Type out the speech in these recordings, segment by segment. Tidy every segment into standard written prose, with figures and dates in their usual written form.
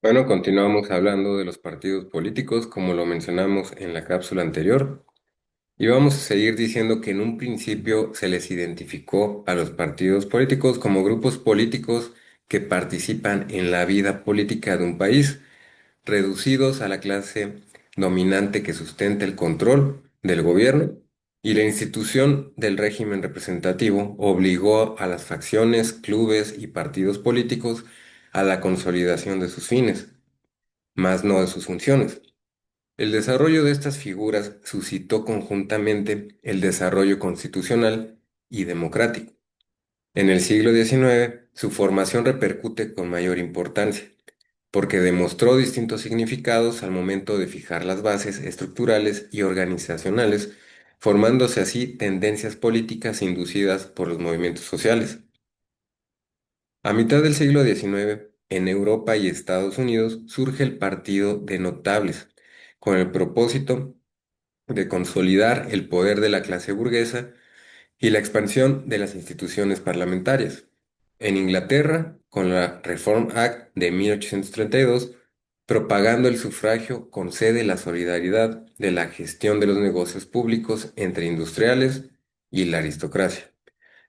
Bueno, continuamos hablando de los partidos políticos, como lo mencionamos en la cápsula anterior, y vamos a seguir diciendo que en un principio se les identificó a los partidos políticos como grupos políticos que participan en la vida política de un país, reducidos a la clase dominante que sustenta el control del gobierno, y la institución del régimen representativo obligó a las facciones, clubes y partidos políticos a la consolidación de sus fines más no de sus funciones. El desarrollo de estas figuras suscitó conjuntamente el desarrollo constitucional y democrático. En el siglo XIX, su formación repercute con mayor importancia, porque demostró distintos significados al momento de fijar las bases estructurales y organizacionales, formándose así tendencias políticas inducidas por los movimientos sociales. A mitad del siglo XIX, en Europa y Estados Unidos surge el Partido de Notables, con el propósito de consolidar el poder de la clase burguesa y la expansión de las instituciones parlamentarias. En Inglaterra, con la Reform Act de 1832, propagando el sufragio, concede la solidaridad de la gestión de los negocios públicos entre industriales y la aristocracia.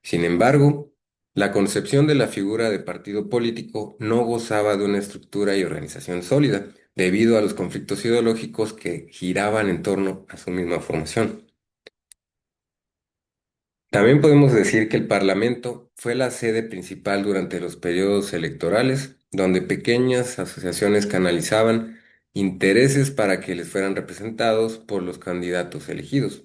Sin embargo, la concepción de la figura de partido político no gozaba de una estructura y organización sólida, debido a los conflictos ideológicos que giraban en torno a su misma formación. También podemos decir que el Parlamento fue la sede principal durante los periodos electorales, donde pequeñas asociaciones canalizaban intereses para que les fueran representados por los candidatos elegidos.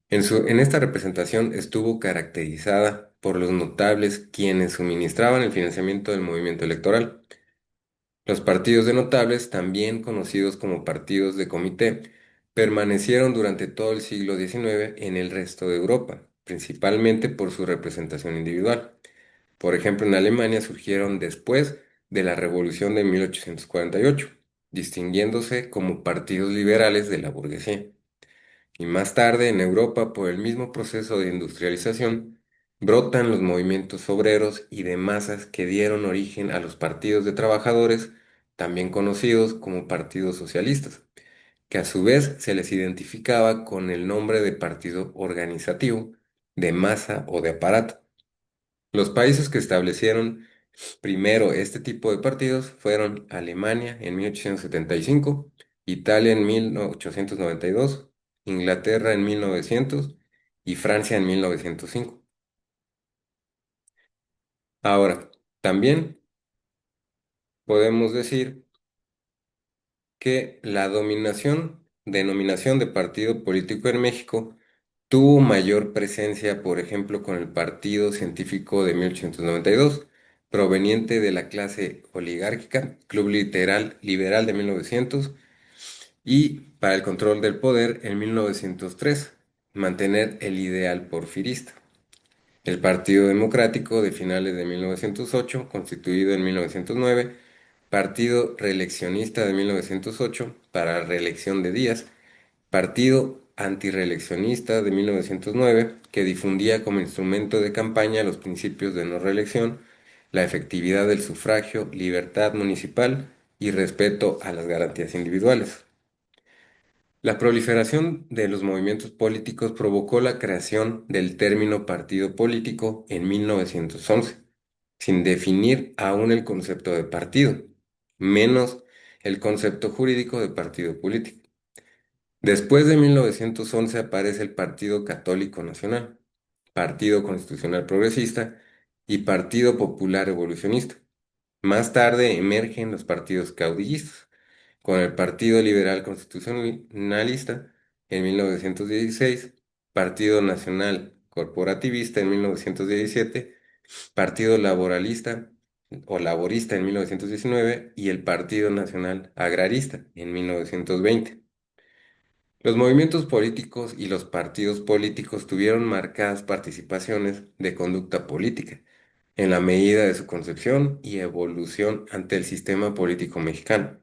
En esta representación estuvo caracterizada por los notables quienes suministraban el financiamiento del movimiento electoral. Los partidos de notables, también conocidos como partidos de comité, permanecieron durante todo el siglo XIX en el resto de Europa, principalmente por su representación individual. Por ejemplo, en Alemania surgieron después de la Revolución de 1848, distinguiéndose como partidos liberales de la burguesía. Y más tarde, en Europa, por el mismo proceso de industrialización, brotan los movimientos obreros y de masas que dieron origen a los partidos de trabajadores, también conocidos como partidos socialistas, que a su vez se les identificaba con el nombre de partido organizativo, de masa o de aparato. Los países que establecieron primero este tipo de partidos fueron Alemania en 1875, Italia en 1892, Inglaterra en 1900 y Francia en 1905. Ahora, también podemos decir que la denominación de partido político en México tuvo mayor presencia, por ejemplo, con el Partido Científico de 1892, proveniente de la clase oligárquica, Club Literal Liberal de 1900, y para el control del poder en 1903, mantener el ideal porfirista. El Partido Democrático de finales de 1908, constituido en 1909, Partido Reeleccionista de 1908 para reelección de Díaz, Partido Antireeleccionista de 1909, que difundía como instrumento de campaña los principios de no reelección, la efectividad del sufragio, libertad municipal y respeto a las garantías individuales. La proliferación de los movimientos políticos provocó la creación del término partido político en 1911, sin definir aún el concepto de partido, menos el concepto jurídico de partido político. Después de 1911 aparece el Partido Católico Nacional, Partido Constitucional Progresista y Partido Popular Evolucionista. Más tarde emergen los partidos caudillistas, con el Partido Liberal Constitucionalista en 1916, Partido Nacional Corporativista en 1917, Partido Laboralista o Laborista en 1919 y el Partido Nacional Agrarista en 1920. Los movimientos políticos y los partidos políticos tuvieron marcadas participaciones de conducta política en la medida de su concepción y evolución ante el sistema político mexicano.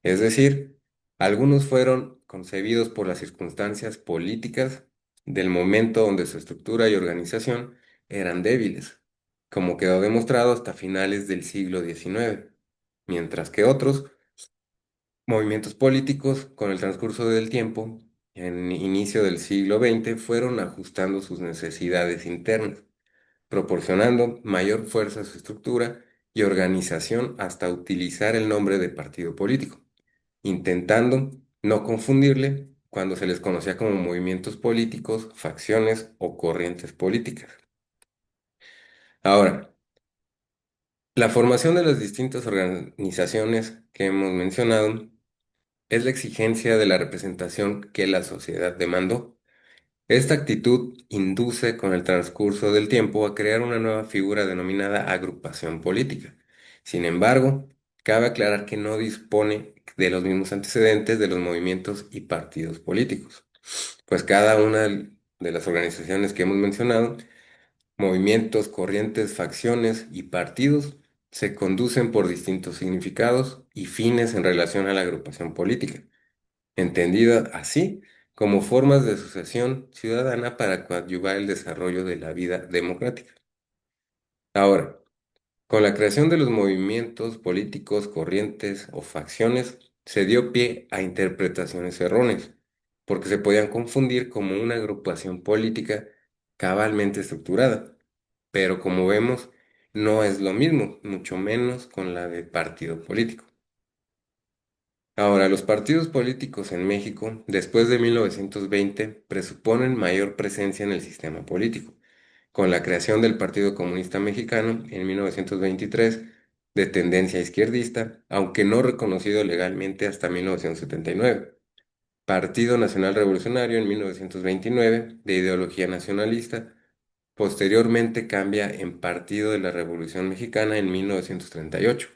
Es decir, algunos fueron concebidos por las circunstancias políticas del momento donde su estructura y organización eran débiles, como quedó demostrado hasta finales del siglo XIX. mientras que otros movimientos políticos, con el transcurso del tiempo, en inicio del siglo XX, fueron ajustando sus necesidades internas, proporcionando mayor fuerza a su estructura y organización hasta utilizar el nombre de partido político, intentando no confundirle cuando se les conocía como movimientos políticos, facciones o corrientes políticas. Ahora, la formación de las distintas organizaciones que hemos mencionado es la exigencia de la representación que la sociedad demandó. Esta actitud induce con el transcurso del tiempo a crear una nueva figura denominada agrupación política. Sin embargo, cabe aclarar que no dispone de los mismos antecedentes de los movimientos y partidos políticos, pues cada una de las organizaciones que hemos mencionado, movimientos, corrientes, facciones y partidos, se conducen por distintos significados y fines en relación a la agrupación política, entendida así como formas de asociación ciudadana para coadyuvar el desarrollo de la vida democrática. Ahora, con la creación de los movimientos políticos, corrientes o facciones, se dio pie a interpretaciones erróneas, porque se podían confundir como una agrupación política cabalmente estructurada, pero como vemos, no es lo mismo, mucho menos con la de partido político. Ahora, los partidos políticos en México, después de 1920, presuponen mayor presencia en el sistema político, con la creación del Partido Comunista Mexicano en 1923, de tendencia izquierdista, aunque no reconocido legalmente hasta 1979. Partido Nacional Revolucionario en 1929, de ideología nacionalista. Posteriormente cambia en Partido de la Revolución Mexicana en 1938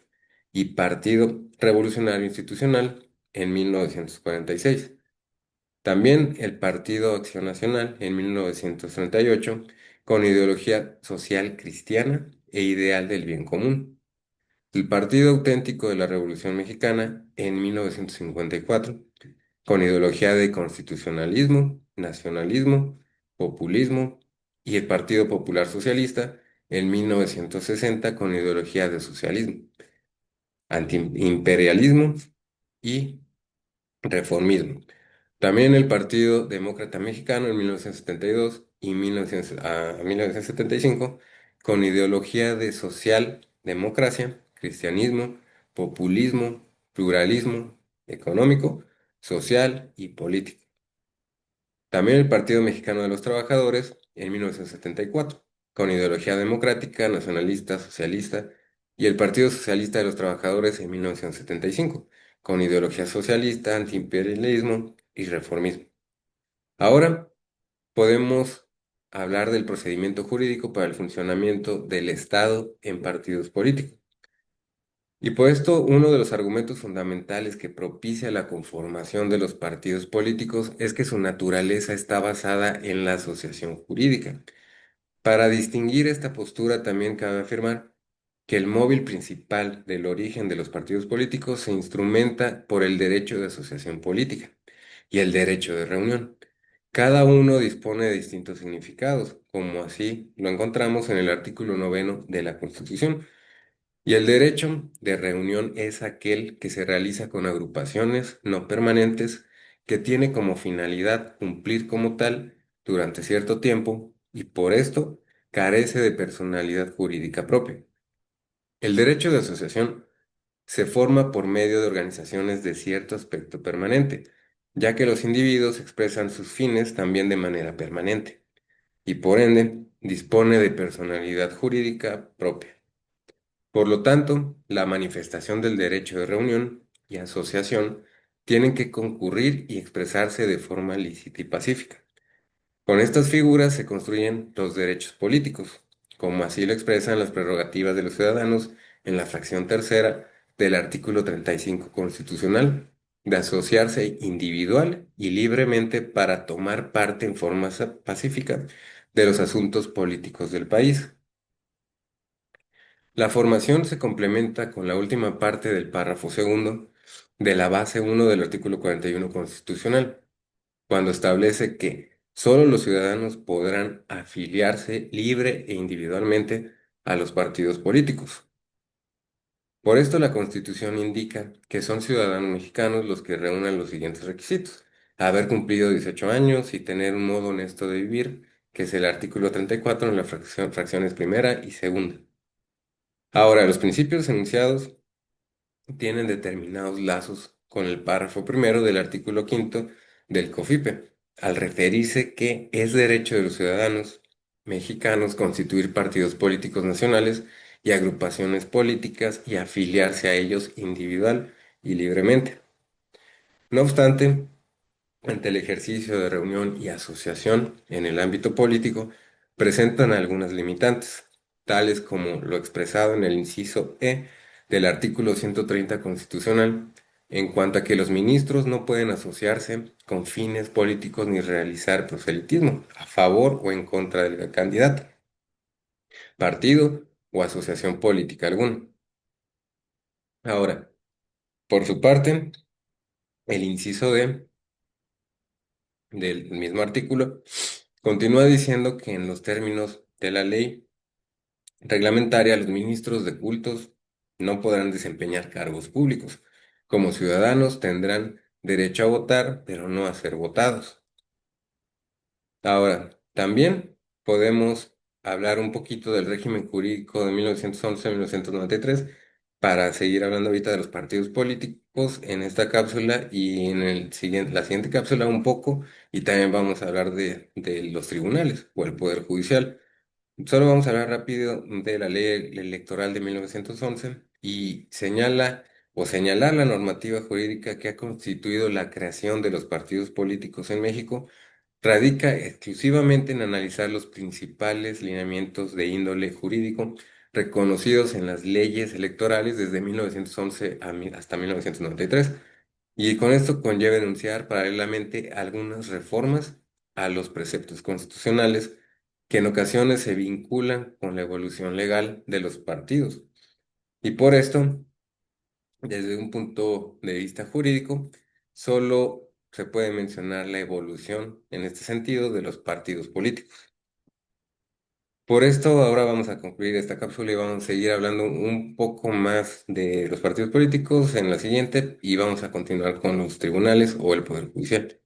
y Partido Revolucionario Institucional en 1946. También el Partido Acción Nacional en 1938 con ideología social cristiana e ideal del bien común. El Partido Auténtico de la Revolución Mexicana en 1954 con ideología de constitucionalismo, nacionalismo, populismo, y el Partido Popular Socialista en 1960 con ideología de socialismo, antiimperialismo y reformismo. También el Partido Demócrata Mexicano en 1972 y 1975 con ideología de social democracia, cristianismo, populismo, pluralismo económico, social y político. También el Partido Mexicano de los Trabajadores en 1974, con ideología democrática, nacionalista, socialista, y el Partido Socialista de los Trabajadores en 1975, con ideología socialista, antiimperialismo y reformismo. Ahora podemos hablar del procedimiento jurídico para el funcionamiento del Estado en partidos políticos. Y por esto, uno de los argumentos fundamentales que propicia la conformación de los partidos políticos es que su naturaleza está basada en la asociación jurídica. Para distinguir esta postura también cabe afirmar que el móvil principal del origen de los partidos políticos se instrumenta por el derecho de asociación política y el derecho de reunión. Cada uno dispone de distintos significados, como así lo encontramos en el artículo 9 de la Constitución, y el derecho de reunión es aquel que se realiza con agrupaciones no permanentes que tiene como finalidad cumplir como tal durante cierto tiempo y por esto carece de personalidad jurídica propia. El derecho de asociación se forma por medio de organizaciones de cierto aspecto permanente, ya que los individuos expresan sus fines también de manera permanente y por ende dispone de personalidad jurídica propia. Por lo tanto, la manifestación del derecho de reunión y asociación tienen que concurrir y expresarse de forma lícita y pacífica. Con estas figuras se construyen los derechos políticos, como así lo expresan las prerrogativas de los ciudadanos en la fracción tercera del artículo 35 constitucional, de asociarse individual y libremente para tomar parte en forma pacífica de los asuntos políticos del país. La formación se complementa con la última parte del párrafo segundo de la base 1 del artículo 41 constitucional, cuando establece que solo los ciudadanos podrán afiliarse libre e individualmente a los partidos políticos. Por esto, la Constitución indica que son ciudadanos mexicanos los que reúnan los siguientes requisitos: haber cumplido 18 años y tener un modo honesto de vivir, que es el artículo 34 en las fracciones primera y segunda. Ahora, los principios enunciados tienen determinados lazos con el párrafo primero del artículo quinto del COFIPE, al referirse que es derecho de los ciudadanos mexicanos constituir partidos políticos nacionales y agrupaciones políticas y afiliarse a ellos individual y libremente. No obstante, ante el ejercicio de reunión y asociación en el ámbito político, presentan algunas limitantes, tales como lo expresado en el inciso E del artículo 130 constitucional, en cuanto a que los ministros no pueden asociarse con fines políticos ni realizar proselitismo a favor o en contra del candidato, partido o asociación política alguna. Ahora, por su parte, el inciso D del mismo artículo continúa diciendo que en los términos de la ley reglamentaria, los ministros de cultos no podrán desempeñar cargos públicos. Como ciudadanos tendrán derecho a votar, pero no a ser votados. Ahora, también podemos hablar un poquito del régimen jurídico de 1911-1993 para seguir hablando ahorita de los partidos políticos en esta cápsula y en la siguiente cápsula un poco, y también vamos a hablar de los tribunales o el Poder Judicial. Solo vamos a hablar rápido de la ley electoral de 1911 y señala o señalar la normativa jurídica que ha constituido la creación de los partidos políticos en México. Radica exclusivamente en analizar los principales lineamientos de índole jurídico reconocidos en las leyes electorales desde 1911 hasta 1993, y con esto conlleva enunciar paralelamente algunas reformas a los preceptos constitucionales que en ocasiones se vinculan con la evolución legal de los partidos. Y por esto, desde un punto de vista jurídico, solo se puede mencionar la evolución en este sentido de los partidos políticos. Por esto, ahora vamos a concluir esta cápsula y vamos a seguir hablando un poco más de los partidos políticos en la siguiente, y vamos a continuar con los tribunales o el Poder Judicial.